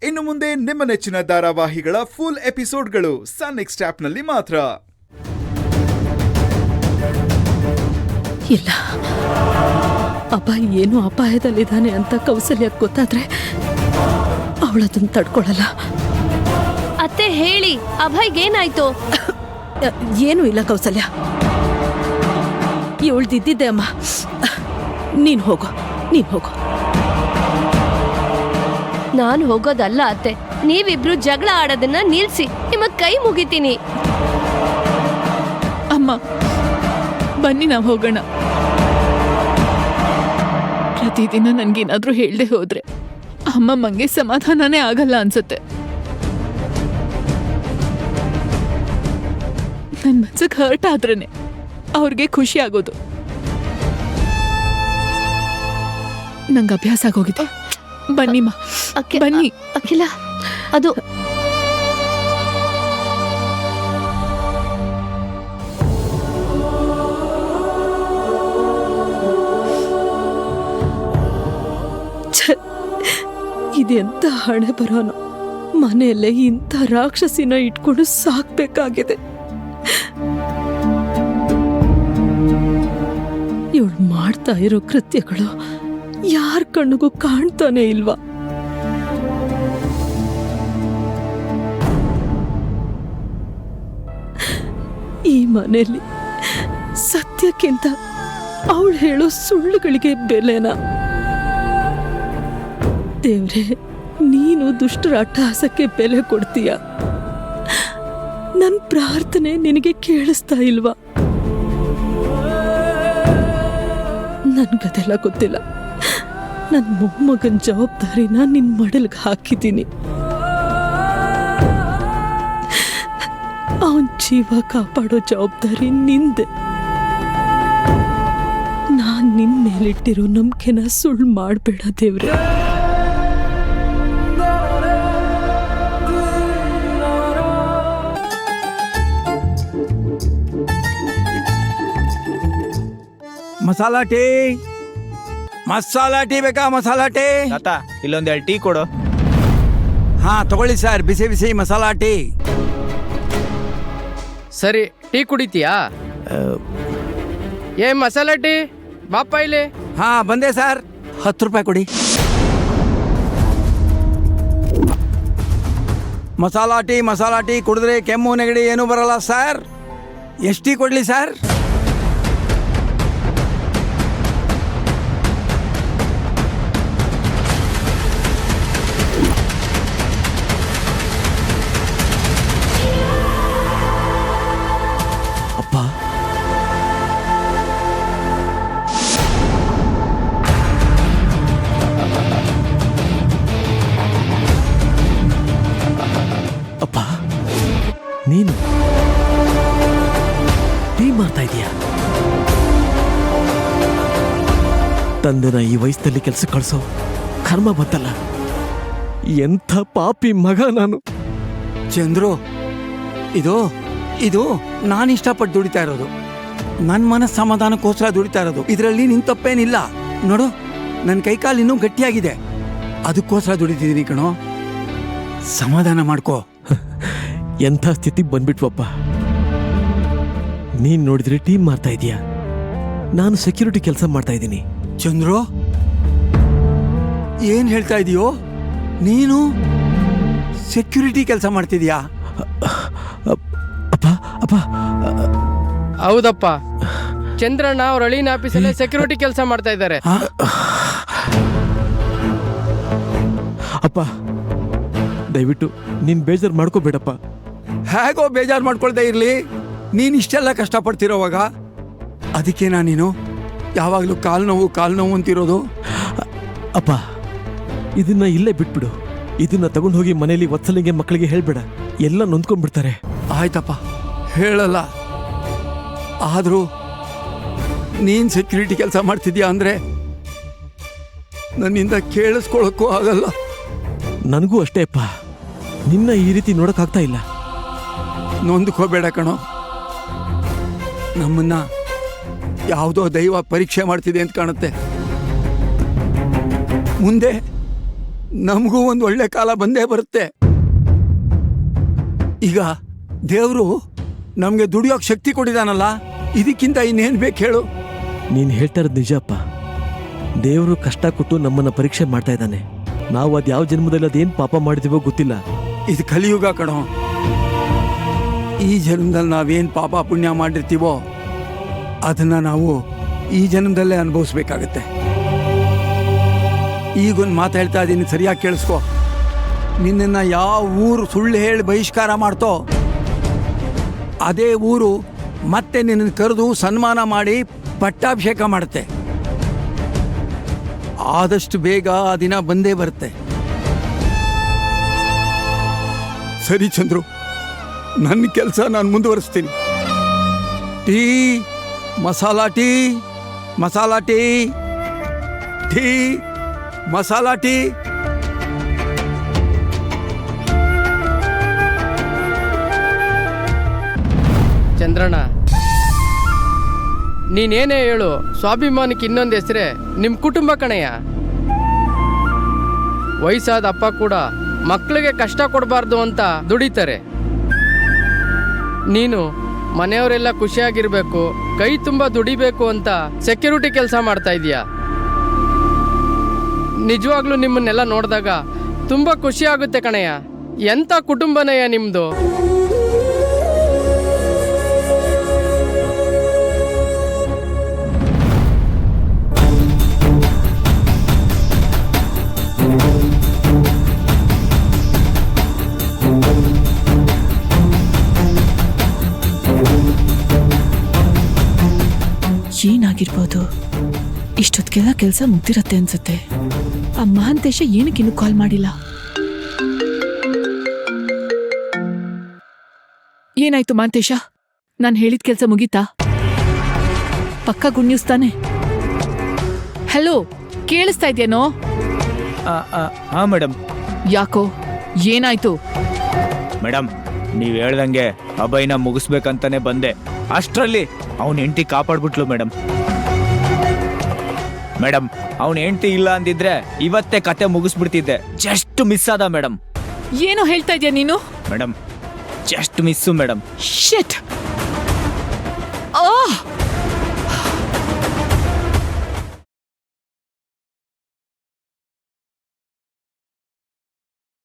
ಇನ್ನು ಮುಂದೆ ನಿಮ್ಮ ನೆಚ್ಚಿನ ಧಾರಾವಾಹಿಗಳ ಫುಲ್ ಎಪಿಸೋಡ್ಗಳು ಸನ್ ನೆಕ್ಸ್ಟ್ ಆಪ್ನಲ್ಲಿ ಮಾತ್ರ. ಇಲ್ಲ, ಅಭಯ್ ಏನು ಅಪಾಯದಲ್ಲಿದ್ದಾನೆ ಅಂತ ಕೌಸಲ್ಯ ಗೊತ್ತಾದ್ರೆ ಅವಳದನ್ನು ತಡ್ಕೊಳ್ಳಲ್ಲ. ಅತ್ತೆ ಹೇಳಿ, ಅಭಯ್ಗೇನಾಯ್ತು? ಏನೂ ಇಲ್ಲ ಕೌಸಲ್ಯ, ಇವಳ್ದಿದ್ದಿದ್ದೆ ಅಮ್ಮ. ನೀನು ಹೋಗು. ನಾನು ಹೋಗೋದಲ್ಲ ಅತ್ತೆ, ನೀವಿಬ್ರು ಜಗಳ ಆಡೋದನ್ನ ನಿಲ್ಸಿ, ನಿಮ್ಮ ಕೈ ಮುಗಿತೀನಿ. ಅಮ್ಮ ಬನ್ನಿ ನಾವು ಹೋಗೋಣ. ಪ್ರತಿದಿನ ನನ್ಗೇನಾದ್ರೂ ಹೇಳ್ದೆ ಹೋದ್ರೆ ಅಮ್ಮಮ್ಮಂಗೆ ಸಮಾಧಾನನೇ ಆಗಲ್ಲ ಅನ್ಸುತ್ತೆ. ನನ್ ಮನ್ಸಿಗೆ ಹರ್ಟ್ ಆದ್ರೇನೆ ಅವ್ರಿಗೆ ಖುಷಿ ಆಗೋದು. ನಂಗೆ ಅಭ್ಯಾಸ ಆಗೋಗಿದೆ. ಬನ್ನಿಮ್ಮ ಬನ್ನಿ. ಅಖಿಲ, ಅದು ಇದೆಂತ ಹಣೆ ಬರೋನು, ಮನೆಯಲ್ಲೇ ಇಂಥ ರಾಕ್ಷಸಿನ ಇಟ್ಕೊಂಡು ಸಾಕ್ಬೇಕಾಗಿದೆ. ಇವಳು ಮಾಡ್ತಾ ಇರೋ ಕೃತ್ಯಗಳು ಯಾರ ಕಣ್ಣಿಗೂ ಕಾಣ್ತಾನೆ ಇಲ್ವಾ? ಈ ಮನೆಯಲ್ಲಿ ಸತ್ಯಕ್ಕಿಂತ ಅವಳು ಹೇಳೋ ಸುಳ್ಳುಗಳಿಗೆ ಬೆಲೆನಾ? ದೇವ್ರೆ, ನೀನು ದುಷ್ಟರ ಅಟ್ಟಹಾಸಕ್ಕೆ ಬೆಲೆ ಕೊಡ್ತೀಯ. ನನ್ನ ಪ್ರಾರ್ಥನೆ ನಿನಗೆ ಕೇಳಿಸ್ತಾ ಇಲ್ವಾ? ನನ್ಗದೆಲ್ಲ ಗೊತ್ತಿಲ್ಲ. ನನ್ನ ಮೊಮ್ಮಗನ ಜವಾಬ್ದಾರಿನ ನಿನ್ ಮಡಲ್ಗೆ ಹಾಕಿದ್ದೀನಿ. ಅವನ್ ಜೀವ ಕಾಪಾಡೋ ಜವಾಬ್ದಾರಿ ನಿಂದೆ. ನಾನ್ ನಿನ್ ಮೇಲಿಟ್ಟಿರೋ ನಂಬಿಕೆನ ಸುಳ್ಳು ಮಾಡಬೇಡ ದೇವ್ರೆ. ಮಸಾಲಾ ಟೀ ಬೇಕಾ? ಮಸಾಲಾ ಟೀ ತಾತ, ಇಲ್ಲೊಂದೆರಡು ಟೀ ಕೊಡು. ಹಾ ತಗೊಳ್ಳಿ ಸರ್, ಬಿಸಿ ಬಿಸಿ ಮಸಾಲಾ ಟೀ. ಸರಿ, ಟೀ ಕುಡಿತೀಯಾ? ಮಸಾಲಾ ಟೀ ಬಾಪ ಇಲ್ಲಿ. ಹಾ ಬಂದೆ ಸರ್, 10 ರೂಪಾಯಿ ಕೊಡಿ. ಮಸಾಲಾ ಟೀ ಕುಡಿದ್ರೆ ಕೆಮ್ಮು ನೆಗಡಿ ಏನೂ ಬರಲ್ಲ ಸರ್. ಎಷ್ಟು ಟೀ ಕೊಡ್ಲಿ ಸರ್? ಅಪ್ಪ, ನೀನು ಟೀ ಮಾಡ್ತಾ ಇದೀಯ? ತಂದೆನ ಈ ವಯಸ್ಸಲ್ಲಿ ಕೆಲಸ ಕಳಿಸೋ ಕರ್ಮ ಬಂತಲ್ಲ. ಎಂಥ ಪಾಪಿ ಮಗ ನಾನು. ಚಂದ್ರು, ಇದು ನಾನು ಇಷ್ಟಪಟ್ಟು ದುಡಿತಾ ಇರೋದು. ನನ್ನ ಮನಸ್ಸು ಸಮಾಧಾನಕ್ಕೋಸ್ಕರ ದುಡಿತಾ ಇರೋದು. ಇದರಲ್ಲಿ ನಿನ್ ತಪ್ಪೇನಿಲ್ಲ. ನೋಡು, ನನ್ನ ಕೈಕಾಲು ಇನ್ನೂ ಗಟ್ಟಿಯಾಗಿದೆ, ಅದಕ್ಕೋಸ್ಕರ ದುಡಿತಿದ್ದೀನಿ ಕಣೋ. ಸಮಾಧಾನ ಮಾಡ್ಕೋ. ಎಂಥ ಸ್ಥಿತಿಗೆ ಬಂದ್ಬಿಟ್ವಪ್ಪ. ನೀನ್ ನೋಡಿದ್ರೆ ಟೀಮ್ ಮಾಡ್ತಾ ಇದೀಯ, ನಾನು ಸೆಕ್ಯೂರಿಟಿ ಕೆಲಸ ಮಾಡ್ತಾ ಇದ್ದೀನಿ. ಚಂದ್ರು, ಏನ್ ಹೇಳ್ತಾ ಇದೀಯೋ? ನೀನು ಸೆಕ್ಯೂರಿಟಿ ಕೆಲಸ ಮಾಡ್ತಿದ್ಯಾ? ಅಪ್ಪ ಅಪ್ಪ ಹೌದಪ್ಪ, ಚಂದ್ರಣ್ಣ ಅವ್ರ ಅಳಿನ ಆಫೀಸಲ್ಲೇ ಸೆಕ್ಯೂರಿಟಿ ಕೆಲಸ ಮಾಡ್ತಾ ಇದ್ದಾರೆ. ಅಪ್ಪ, ದಯವಿಟ್ಟು ನೀನ್ ಬೇಜಾರು ಮಾಡ್ಕೋಬೇಡಪ್ಪ. ಹೇಗೋ ಬೇಜಾರು ಮಾಡ್ಕೊಳ್ತಾ ಇರ್ಲಿ, ನೀನ್ ಇಷ್ಟೆಲ್ಲ ಕಷ್ಟಪಡ್ತಿರೋವಾಗ ಅದಕ್ಕೇನಾ ನೀನು ಯಾವಾಗಲೂ ಕಾಲು ನೋವು ಅಂತಿರೋದು? ಅಪ್ಪ, ಇದನ್ನ ಇಲ್ಲೇ ಬಿಟ್ಬಿಡು. ಇದನ್ನ ತಗೊಂಡು ಹೋಗಿ ಮನೇಲಿ ವತ್ಸಲಿಗೆ ಮಕ್ಕಳಿಗೆ ಹೇಳ್ಬೇಡ, ಎಲ್ಲ ನೊಂದ್ಕೊಂಡ್ಬಿಡ್ತಾರೆ. ಆಯ್ತಪ್ಪ, ಹೇಳಲ್ಲ. ಆದ್ರೂ ನೀನ್ ಸೆಕ್ಯೂರಿಟಿ ಕೆಲಸ ಮಾಡ್ತಿದ್ಯಾ ಅಂದ್ರೆ ನನ್ನಿಂದ ಕೇಳಿಸ್ಕೊಳಕ್ಕೂ ಆಗಲ್ಲ. ನನಗೂ ಅಷ್ಟೇ ಅಪ್ಪ, ನಿನ್ನ ಈ ರೀತಿ ನೋಡಕ್ಕಾಗ್ತಾ ಇಲ್ಲ. ನೊಂದ್ಕೋಬೇಡ ಕಣೋ. ನಮ್ಮನ್ನ ಯಾವುದೋ ದೈವ ಪರೀಕ್ಷೆ ಮಾಡ್ತಿದೆ ಅಂತ ಕಾಣುತ್ತೆ. ಮುಂದೆ ನಮಗೂ ಒಂದು ಒಳ್ಳೆ ಕಾಲ ಬಂದೇ ಬರುತ್ತೆ. ಈಗ ದೇವರು ನಮಗೆ ದುಡಿಯೋಕ್ ಶಕ್ತಿ ಕೊಟ್ಟಿದಾನಲ್ಲ, ಇದಕ್ಕಿಂತ ಇನ್ನೇನು ಬೇಕು ಹೇಳು? ನೀನು ಹೇಳ್ತಾ ಇರೋದು ನಿಜಪ್ಪ. ದೇವರು ಕಷ್ಟ ಕೊಟ್ಟು ನಮ್ಮನ್ನ ಪರೀಕ್ಷೆ ಮಾಡ್ತಾ ಇದ್ದಾನೆ. ನಾವು ಅದು ಯಾವ ಜನ್ಮದಲ್ಲಿ ಅದೇನು ಪಾಪ ಮಾಡಿದೀವೋ ಗೊತ್ತಿಲ್ಲ. ಇದು ಕಲಿಯುಗ ಕಣೋ. ಈ ಜನ್ಮದಲ್ಲಿ ನಾವೇನು ಪಾಪ ಪುಣ್ಯ ಮಾಡಿರ್ತೀವೋ ಅದನ್ನ ನಾವು ಈ ಜನ್ಮದಲ್ಲೇ ಅನುಭವಿಸ್ಬೇಕಾಗತ್ತೆ. ಈಗೊಂದು ಮಾತು ಹೇಳ್ತಾ ಇದ್ದೀನಿ, ಸರಿಯಾಗಿ ಕೇಳಿಸ್ಕೊ. ನಿನ್ನನ್ನು ಯಾವ ಊರು ಸುಳ್ಳು ಹೇಳಿ ಬಹಿಷ್ಕಾರ ಮಾಡ್ತೋ ಅದೇ ಊರು ಮತ್ತೆ ನಿನ್ನನ್ನು ಕರೆದು ಸನ್ಮಾನ ಮಾಡಿ ಪಟ್ಟಾಭಿಷೇಕ ಮಾಡುತ್ತೆ. ಆದಷ್ಟು ಬೇಗ ಆ ದಿನ ಬಂದೇ ಬರುತ್ತೆ. ಸರಿ ಚಂದ್ರು, ನನ್ನ ಕೆಲಸ ನಾನು ಮುಂದುವರಿಸ್ತೀನಿ. Tea, masala tea, masala tea, tea, masala tea. ಚಂದ್ರಣ್ಣ, ನೀನೇನೇ ಹೇಳು, ಸ್ವಾಭಿಮಾನಕ್ಕೆ ಇನ್ನೊಂದು ಹೆಸರೇ ನಿಮ್ಮ ಕುಟುಂಬ ಕಣಯ್ಯ. ವಯಸ್ಸಾದ ಅಪ್ಪ ಕೂಡ ಮಕ್ಕಳಿಗೆ ಕಷ್ಟ ಕೊಡಬಾರ್ದು ಅಂತ ದುಡಿತಾರೆ. ನೀನು ಮನೆಯವರೆಲ್ಲ ಖುಷಿಯಾಗಿರ್ಬೇಕು, ಕೈ ತುಂಬ ದುಡಿಬೇಕು ಅಂತ ಸೆಕ್ಯೂರಿಟಿ ಕೆಲಸ ಮಾಡ್ತಾ ಇದೀಯ. ನಿಜವಾಗ್ಲೂ ನಿಮ್ಮನ್ನೆಲ್ಲ ನೋಡಿದಾಗ ತುಂಬ ಖುಷಿ ಆಗುತ್ತೆ ಕಣಯ್ಯ. ಎಂಥ ಕುಟುಂಬನಯ್ಯ ನಿಮ್ಮದು. ಏನಾಗಿರ್ಬೋದು? ಇಷ್ಟೊತ್ತಿಗೆಲ್ಲ ಕೆಲಸ ಮುಗ್ದಿರತ್ತೆ ಅನ್ಸುತ್ತೆ. ಆ ಮಹಾಂತೇಶ ಏನಕ್ಕಿನ್ನೂ ಕಾಲ್ ಮಾಡಿಲ್ಲ? ಏನಾಯ್ತು ಮಹಾಂತೇಶ? ನಾನು ಹೇಳಿದ ಕೆಲಸ ಮುಗೀತಾ? ಪಕ್ಕ ಗುಡ್ ನ್ಯೂಸ್ ತಾನೆ? ಹಲೋ, ಕೇಳಿಸ್ತಾ ಇದ್ಯೇನೋ? ಹಾಂ ಮೇಡಮ್. ಯಾಕೋ, ಏನಾಯ್ತು? ಮೇಡಮ್, ನೀವು ಹೇಳ್ದಂಗೆ ಅಭಯನ ಮುಗಿಸ್ಬೇಕಂತಾನೆ ಬಂದೆ. ಅಷ್ಟರಲ್ಲಿ ಅವನ ಹೆಂಡತಿ ಕಾಪಾಡ್ಬಿಟ್ಲು ಮೇಡಮ್. ಮೇಡಮ್, ಅವನ ಹೆಂಡತಿ ಇಲ್ಲ ಅಂದಿದ್ರೆ ಇವತ್ತೇ ಕತೆ ಮುಗಿಸ್ಬಿಡ್ತಿದ್ದೆ. ಜಸ್ಟ್ ಮಿಸ್ ಆದ ಮೇಡಮ್. ಏನೋ ಹೇಳ್ತಾ ಇದ್ಯಾ ನೀನು? Madam, just miss madam. ಶಿಟ್!